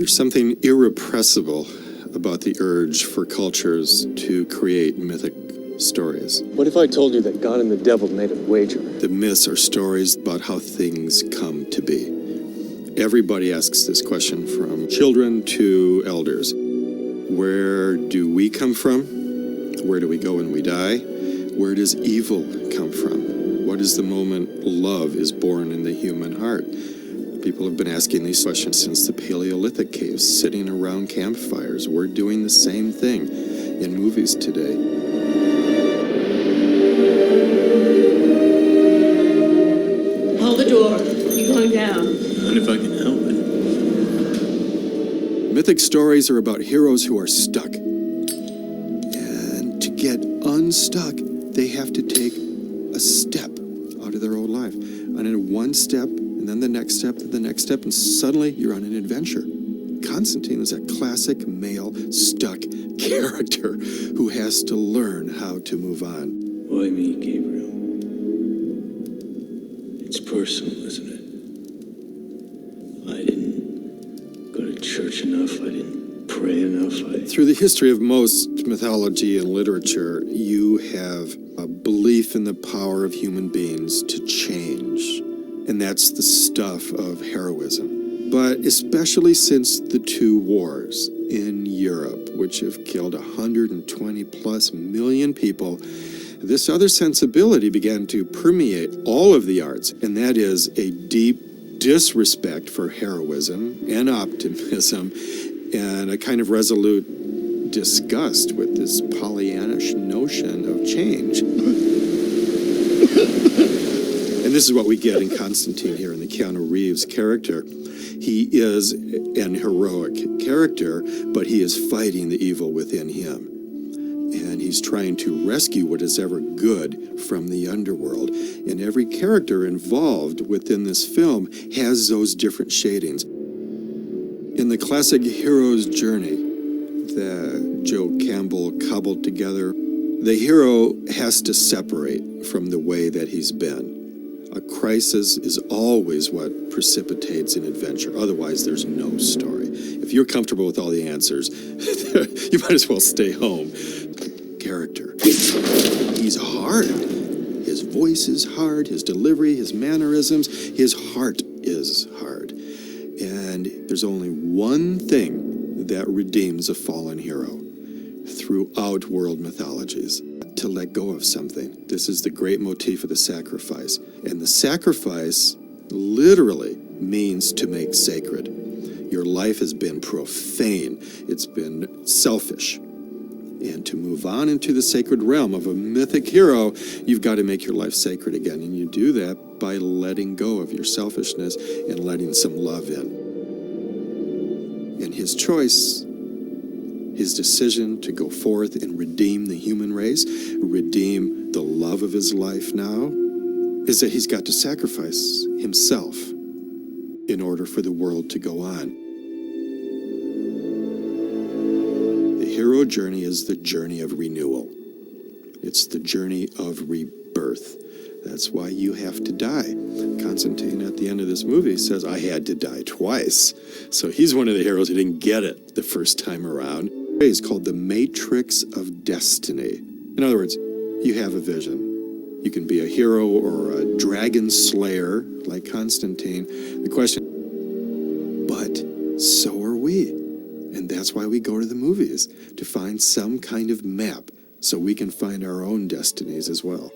There's something irrepressible about the urge for cultures to create mythic stories. What if I told you that God and the devil made a wager? The myths are stories about how things come to be. Everybody asks this question, from children to elders. Where do we come from? Where do we go when we die? Where does evil come from? What is the moment love is born in the human heart? People have been asking these questions since the Paleolithic caves, sitting around campfires. We're doing the same thing in movies today. Hold the door. You're going down. Not if I can help it. Mythic stories are about heroes who are stuck. And to get unstuck, they have to take a step out of their old life. And in one step, and then the next step, and the next step, and suddenly you're on an adventure. Constantine is a classic male stuck character who has to learn how to move on. Why me, Gabriel? It's personal, isn't it? I didn't go to church enough. I didn't pray enough. Through the history of most mythology and literature, you have a belief in the power of human beings to change. And that's the stuff of heroism. But especially since the two wars in Europe, which have killed 120 plus million people, this other sensibility began to permeate all of the arts, and that is a deep disrespect for heroism and optimism, and a kind of resolute disgust with this Pollyannish notion of change. And this is what we get in Constantine here, in the Keanu Reeves character. He is an heroic character, but he is fighting the evil within him. And he's trying to rescue what is ever good from the underworld. And every character involved within this film has those different shadings. In the classic hero's journey that Joe Campbell cobbled together, the hero has to separate from the way that he's been. A crisis is always what precipitates an adventure. Otherwise, there's no story. If you're comfortable with all the answers, you might as well stay home. Character. He's hard. His voice is hard, his delivery, his mannerisms, his heart is hard. And there's only one thing that redeems a fallen hero throughout world mythologies: to let go of something. This is the great motif of the sacrifice. And the sacrifice literally means to make sacred. Your life has been profane. It's been selfish. And to move on into the sacred realm of a mythic hero, you've got to make your life sacred again. And you do that by letting go of your selfishness and letting some love in. And his choice, his decision to go forth and redeem the human race, redeem the love of his life now, is that he's got to sacrifice himself in order for the world to go on. The hero journey is the journey of renewal. It's the journey of rebirth. That's why you have to die. Constantine, at the end of this movie, says, I had to die twice. So he's one of the heroes who didn't get it the first time around. It's called the matrix of destiny. In other words, you have a vision. You can be a hero or a dragon slayer like Constantine. The question, but so are we. And that's why we go to the movies, to find some kind of map so we can find our own destinies as well.